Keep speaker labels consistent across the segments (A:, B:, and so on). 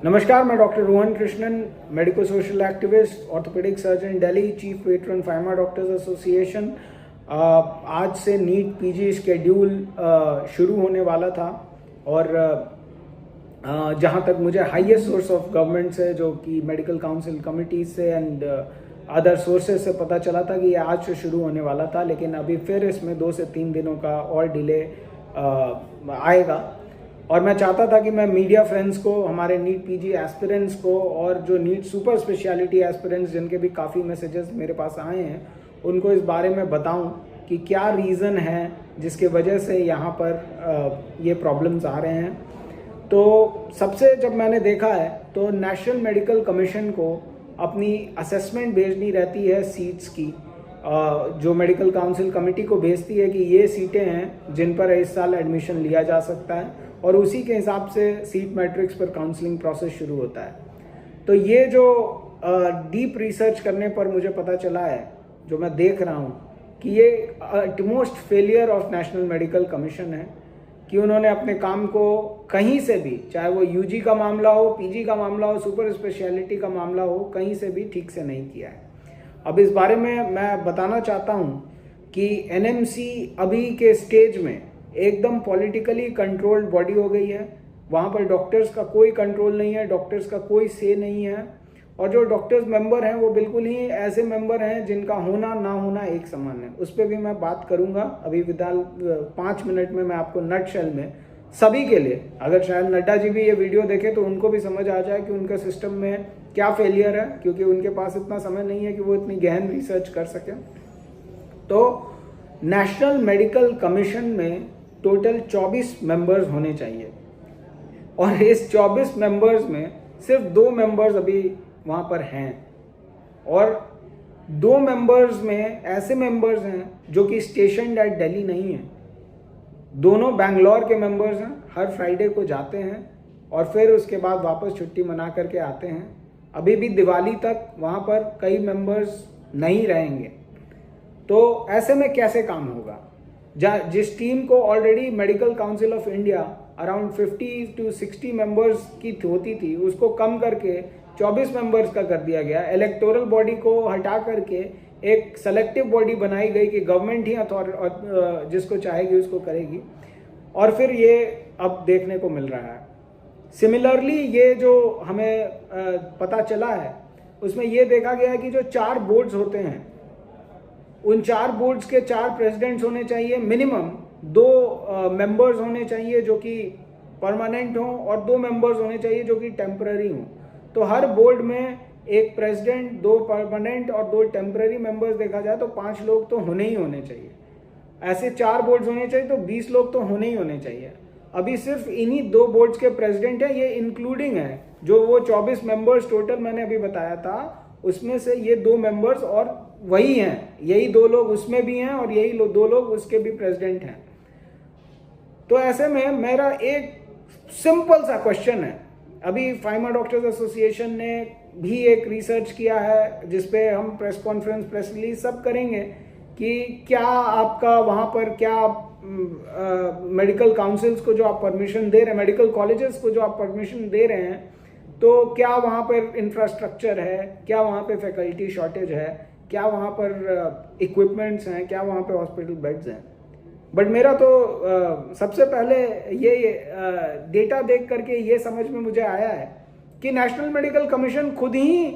A: नमस्कार, मैं doctor Rohan Krishnan, medico social activist, orthopaedic surgeon Delhi, chief patron FAIMA doctors association. आज से नीट पीजी शेड्यूल शुरू होने वाला था और जहाँ तक मुझे हाईएस्ट सोर्स ऑफ गवर्नमेंट से, जो कि मेडिकल काउंसिल कमिटी से एंड अदर सोर्सेज से पता चला था कि ये आज से शुरू होने वाला था, लेकिन अभी फिर इसमें 2 से 3 दिनों का और डिले आएगा। और मैं चाहता था कि मैं मीडिया फ्रेंड्स को, हमारे नीट पीजी एस्पिरेंट्स को और जो नीट सुपर स्पेशलिटी एस्पिरेंट्स जिनके भी काफ़ी मैसेजेस मेरे पास आए हैं, उनको इस बारे में बताऊं कि क्या रीज़न है जिसके वजह से यहाँ पर ये प्रॉब्लम्स आ रहे हैं। तो सबसे जब मैंने देखा है तो नेशनल मेडिकल कमीशन को अपनी असेसमेंट भेजनी रहती है सीट्स की, जो मेडिकल काउंसिल कमेटी को भेजती है कि ये सीटें हैं जिन पर इस साल एडमिशन लिया जा सकता है, और उसी के हिसाब से सीट मैट्रिक्स पर काउंसलिंग प्रोसेस शुरू होता है। तो ये जो डीप रिसर्च करने पर मुझे पता चला है, जो मैं देख रहा हूँ, कि ये utmost failure of national Medical commission है कि उन्होंने अपने काम को कहीं से भी, चाहे वो यूजी का मामला हो, पीजी का मामला हो, सुपर स्पेशलिटी का मामला हो, कहीं से भी ठीक से नहीं किया है। अब इस बारे में मैं बताना चाहता हूँ कि एनएमसी अभी के स्टेज में एकदम पॉलिटिकली कंट्रोल्ड बॉडी हो गई है। वहाँ पर डॉक्टर्स का कोई कंट्रोल नहीं है, डॉक्टर्स का कोई से नहीं है, और जो डॉक्टर्स मेंबर हैं वो बिल्कुल ही ऐसे मेंबर हैं जिनका होना ना होना एक समान है। उस पर भी मैं बात करूँगा अभी फिलहाल 5 मिनट में। मैं आपको नटशेल में सभी के लिए, अगर शायद नड्डा जी भी ये वीडियो देखें तो उनको भी समझ आ जाए कि उनके सिस्टम में क्या फेलियर है, क्योंकि उनके पास इतना समय नहीं है कि वो इतनी गहन रिसर्च कर सकें। तो नेशनल मेडिकल कमीशन में टोटल 24 मेंबर्स होने चाहिए, और इस 24 मेंबर्स में सिर्फ 2 मेंबर्स अभी वहाँ पर हैं, और 2 मेंबर्स में ऐसे मेंबर्स हैं जो कि स्टेशनड एट दिल्ली नहीं हैं। दोनों बैंगलोर के मेंबर्स हैं, हर फ्राइडे को जाते हैं और फिर उसके बाद वापस छुट्टी मना करके आते हैं। अभी भी दिवाली तक वहाँ पर कई मेंबर्स नहीं रहेंगे। तो ऐसे में कैसे काम होगा? जिस टीम को already medical council of India around 50 to 60 members की होती थी, उसको कम करके 24 मेंबर्स का कर दिया गया। इलेक्टोरल बॉडी को हटा करके एक सेलेक्टिव बॉडी बनाई गई कि गवर्नमेंट ही जिसको चाहेगी उसको करेगी, और फिर ये अब देखने को मिल रहा है। सिमिलरली ये जो हमें पता चला है उसमें ये देखा गया है कि जो 4 बोर्ड्स होते हैं, उन 4 बोर्ड्स के 4 प्रेसिडेंट्स होने चाहिए, मिनिमम 2 मेंबर्स होने चाहिए जो कि परमानेंट हों, और 2 मेंबर्स होने चाहिए जो कि टेम्पररी हों। तो हर बोर्ड में एक प्रेसिडेंट, 2 परमानेंट और 2 टेम्पररी मेंबर्स देखा जाए तो 5 लोग तो होने ही होने चाहिए। ऐसे 4 बोर्ड्स होने चाहिए तो 20 लोग तो होने ही होने चाहिए। अभी सिर्फ इन्हीं 2 बोर्ड्स के प्रेसिडेंट हैं, ये इंक्लूडिंग है जो वो 24 मेंबर्स टोटल मैंने अभी बताया था, उसमें से ये 2 मेंबर्स और वही हैं, यही 2 लोग उसमें भी हैं और यही 2 लोग उसके भी प्रेसिडेंट हैं। तो ऐसे में मेरा एक सिंपल सा क्वेश्चन है, अभी फाइमा डॉक्टर्स एसोसिएशन ने भी एक रिसर्च किया है जिसपे हम प्रेस कॉन्फ्रेंस, प्रेस रिलीज सब करेंगे कि क्या आपका वहाँ पर क्या मेडिकल काउंसिल्स को जो आप परमिशन दे रहे हैं, मेडिकल कॉलेजेस को जो आप परमिशन दे रहे हैं, तो क्या वहाँ पर इंफ्रास्ट्रक्चर है, क्या वहाँ पे फैकल्टी शॉर्टेज है, क्या वहाँ पर इक्विपमेंट्स हैं, क्या वहाँ पे हॉस्पिटल बेड्स हैं। बट मेरा तो सबसे पहले ये डेटा देख करके ये समझ में मुझे आया है कि नेशनल मेडिकल कमीशन खुद ही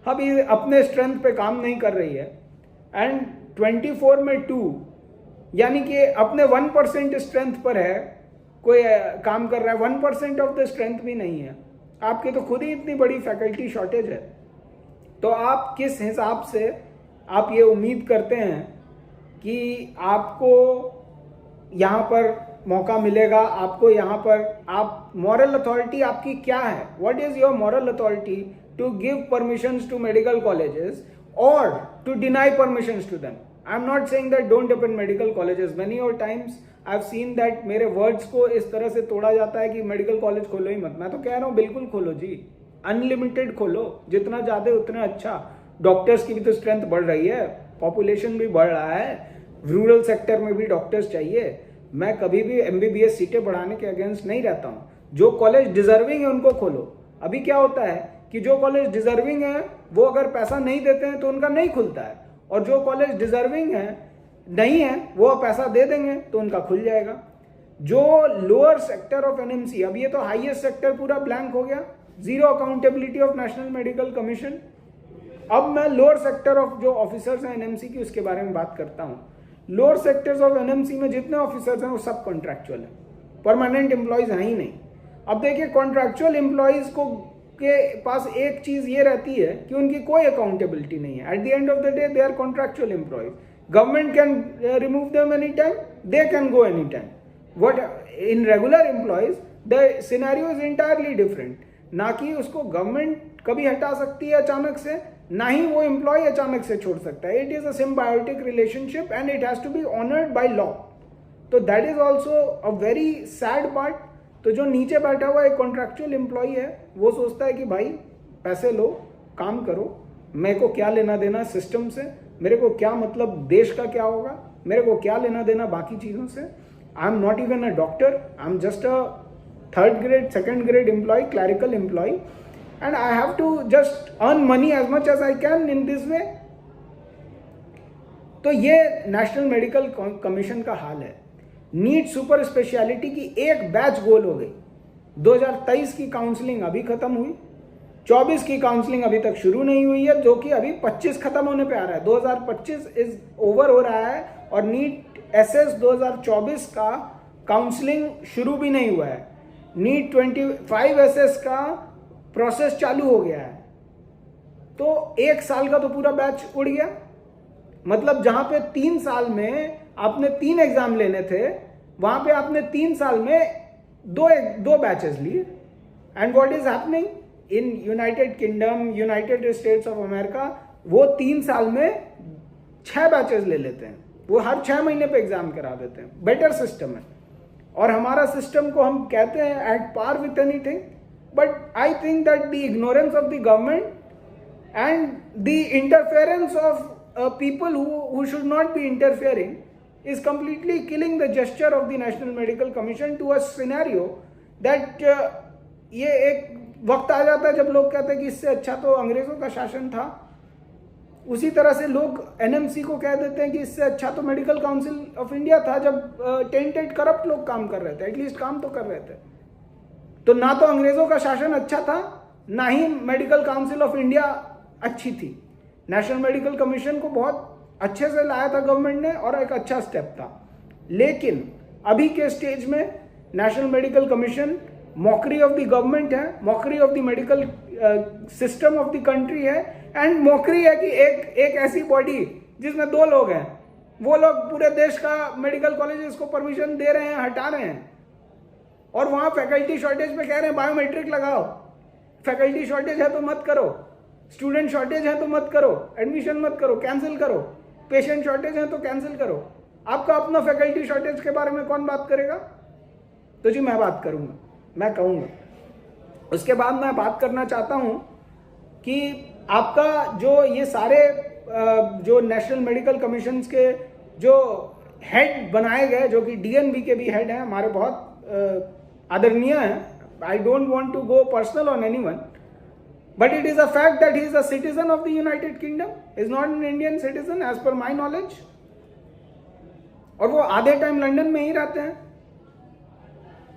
A: अभी अपने स्ट्रेंथ पे काम नहीं कर रही है, एंड 24 में 2 यानी कि अपने 1% स्ट्रेंथ पर है कोई काम कर रहा है। 1% ऑफ द स्ट्रेंथ भी नहीं है आपके, तो खुद ही इतनी बड़ी फैकल्टी शॉर्टेज है। तो आप किस हिसाब से आप ये उम्मीद करते हैं कि आपको यहाँ पर मौका मिलेगा, आपको यहाँ पर आप मॉरल अथॉरिटी आपकी क्या है? What is your moral authority to give permissions to medical colleges और to deny permissions to them? I am not saying that don't open medical colleges, many more times I have seen that मेरे words को इस तरह से तोड़ा जाता है कि मेडिकल कॉलेज खोलो ही मत। मैं तो कह रहा हूँ बिल्कुल खोलो जी, अनलिमिटेड खोलो, जितना ज्यादा उतना अच्छा। डॉक्टर्स की भी तो स्ट्रेंथ बढ़ रही है, पॉपुलेशन भी बढ़ रहा है, रूरल सेक्टर में भी डॉक्टर्स चाहिए। मैं कभी भी एमबीबीएस सीटें बढ़ाने के अगेंस्ट नहीं रहता हूँ। जो कॉलेज डिजर्विंग है उनको खोलो। अभी क्या होता है कि जो कॉलेज डिजर्विंग है वो अगर पैसा नहीं देते हैं तो उनका नहीं खुलता है, और जो कॉलेज डिजर्विंग है नहीं है वो पैसा दे देंगे तो उनका खुल जाएगा। जो लोअर सेक्टर ऑफ एनएमसी, अब ये तो हाईएस्ट सेक्टर पूरा ब्लैंक हो गया, zero accountability of national Medical commission. अब मैं लोअर सेक्टर ऑफ जो ऑफिसर्स हैं एनएमसी की उसके बारे में बात करता हूं। लोअर सेक्टर्स ऑफ एनएमसी में जितने ऑफिसर्स हैं वो सब कॉन्ट्रैक्चुअल हैं, परमानेंट एम्प्लॉयज हैं ही नहीं। अब देखिए कॉन्ट्रैक्चुअल एम्प्लॉयज को के पास एक चीज ये रहती है कि उनकी कोई अकाउंटेबिलिटी नहीं है। At the end of the day they are contractual employees, government can remove them any time, they can go any time. What in regular employees the scenario is entirely different, ना कि उसको government कभी हटा सकती है अचानक से, ना ही वो एम्प्लॉय अचानक से छोड़ सकता है। It is a symbiotic relationship and it has to be honoured by law. तो that is also a very sad part. तो जो नीचे बैठा हुआ एक कॉन्ट्रैक्चुअल एम्प्लॉय है वो सोचता है कि भाई पैसे लो, काम करो, मेरे को क्या लेना देना सिस्टम से, मेरे को क्या मतलब देश का क्या होगा, मेरे को क्या लेना देना बाकी चीज़ों से। I am not even a doctor, I am just a third grade second grade employee, clerical employee, and I have to just earn money as much as I can in this way. तो ये national Medical commission का हाल है। NEET super speciality की एक batch गोल हो गई। 2023 की counselling अभी खत्म हुई, 24 की काउंसलिंग अभी तक शुरू नहीं हुई है, जो कि अभी 25 खत्म होने पे आ रहा है। 2025 इज ओवर हो रहा है और नीट एसएस 2024 का काउंसलिंग शुरू भी नहीं हुआ है। नीट 25 एसएस का प्रोसेस चालू हो गया है। तो एक साल का तो पूरा बैच उड़ गया। मतलब जहां पे 3 साल में आपने 3 एग्जाम लेने थे, वहां पे आपने 3 साल में दो बैचेस लिए। And what is happening in United kingdom, United states of America, वो 3 साल में 6 बैचेस ले लेते हैं। वो हर 6 महीने पे एग्जाम करा देते हैं। बेटर सिस्टम है। और हमारा सिस्टम को हम कहते हैं at par with anything, but I think that the ignorance of the government and the interference of people who should not be interfering is completely killing the gesture of the National Medical Commission to a scenario that ये एक वक्त आ जाता है जब लोग कहते हैं कि इससे अच्छा तो अंग्रेजों का शासन था। उसी तरह से लोग एनएमसी को कह देते हैं कि इससे अच्छा तो मेडिकल काउंसिल ऑफ इंडिया था, जब टेंटेड करप्ट लोग काम कर रहे थे, एटलीस्ट काम तो कर रहे थे। तो ना तो अंग्रेजों का शासन अच्छा था, ना ही मेडिकल काउंसिल ऑफ इंडिया अच्छी थी। नेशनल मेडिकल कमीशन को बहुत अच्छे से लाया था गवर्नमेंट ने और एक अच्छा स्टेप था। लेकिन अभी के स्टेज में National Medical Commission mockery of the government है, mockery of the medical system of the country है, एंड मॉकरी है कि एक ऐसी बॉडी जिसमें 2 लोग हैं, वो लोग पूरे देश का मेडिकल कॉलेजेस को परमिशन दे रहे हैं, हटा रहे हैं, और वहां फैकल्टी शॉर्टेज पे कह रहे हैं बायोमेट्रिक लगाओ। फैकल्टी शॉर्टेज है तो मत करो, स्टूडेंट शॉर्टेज है तो मत करो, एडमिशन मत करो, कैंसिल करो, पेशेंट शॉर्टेज है तो कैंसिल करो। आपका अपना फैकल्टी शॉर्टेज के बारे में कौन बात करेगा? तो जी मैं बात करूंगा, मैं कहूंगा। उसके बाद मैं बात करना चाहता हूं कि आपका जो ये सारे जो नेशनल मेडिकल कमीशन के जो हेड बनाए गए, जो कि डीएनबी के भी हेड हैं, हमारे बहुत आदरणीय हैं। I don't want to go personal on anyone, but it is a fact that he is a citizen of the United Kingdom, is not an Indian citizen as per my knowledge, और वो आधे time London में ही रहते हैं।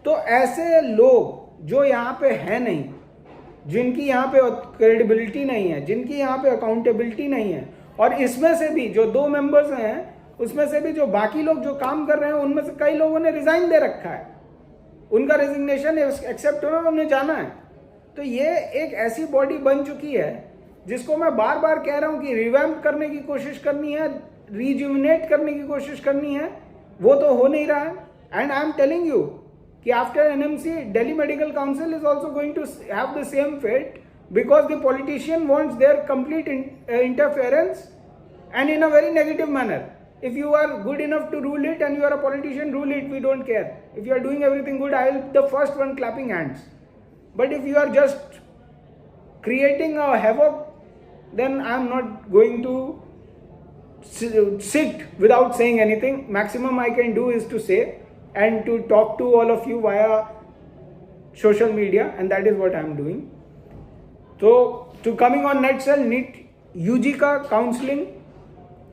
A: तो ऐसे लोग जो यहाँ पे है नहीं, जिनकी यहाँ पे क्रेडिबिलिटी नहीं है, जिनकी यहाँ पे अकाउंटेबिलिटी नहीं है, और इसमें से भी जो 2 मेंबर्स हैं, उसमें से भी जो बाकी लोग जो काम कर रहे हैं, उनमें से कई लोगों ने रिजाइन दे रखा है, उनका रेजिग्नेशन एक्सेप्ट हो रहा है, उन्हें जाना है। तो ये एक ऐसी बॉडी बन चुकी है जिसको मैं बार बार कह रहा हूं कि रिवैम्प करने की कोशिश करनी है, रिजुविनेट करने की कोशिश करनी है, वो तो हो नहीं रहा है। And I am telling you कि after NMC Delhi medical council is also going to have the same fate, because the politician wants their complete interference and in a very negative manner. If you are good enough to rule it and you are a politician, rule it, we don't care. If you are doing everything good, I will be the first one clapping hands. But if you are just creating a havoc, then I am not going to sit without saying anything. Maximum I can do is to say and to talk to all of you via social media, and that is what I am doing. तो to coming on net cell, NEET UG का counselling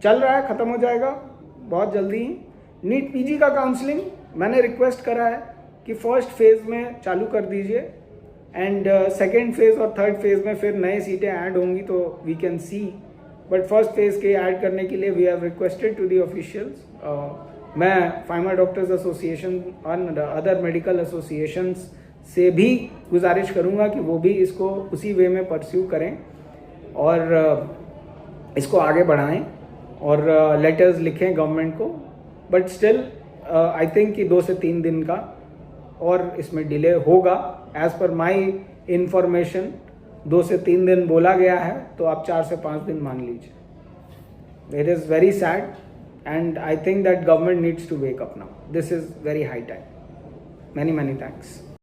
A: चल रहा है, ख़त्म हो जाएगा बहुत जल्दी ही। नीट पीजी का काउंसलिंग मैंने रिक्वेस्ट करा है कि फर्स्ट फेज़ में चालू कर दीजिए, एंड सेकेंड फेज़ और थर्ड फेज़ में फिर नए सीटें ऐड होंगी तो we can see, but first phase के ऐड करने के लिए we have requested to the officials. मैं फार्मा डॉक्टर्स एसोसिएशन और अदर मेडिकल एसोसिएशंस से भी गुजारिश करूंगा कि वो भी इसको उसी वे में परस्यू करें और इसको आगे बढ़ाएं और लेटर्स लिखें गवर्नमेंट को। बट स्टिल आई थिंक कि 2 से 3 दिन का और इसमें डिले होगा। एज पर माई इंफॉर्मेशन 2 से 3 दिन बोला गया है, तो आप 4 से 5 दिन मान लीजिए। It is very sad and I think that government needs to wake up now. This is very high time. Many thanks.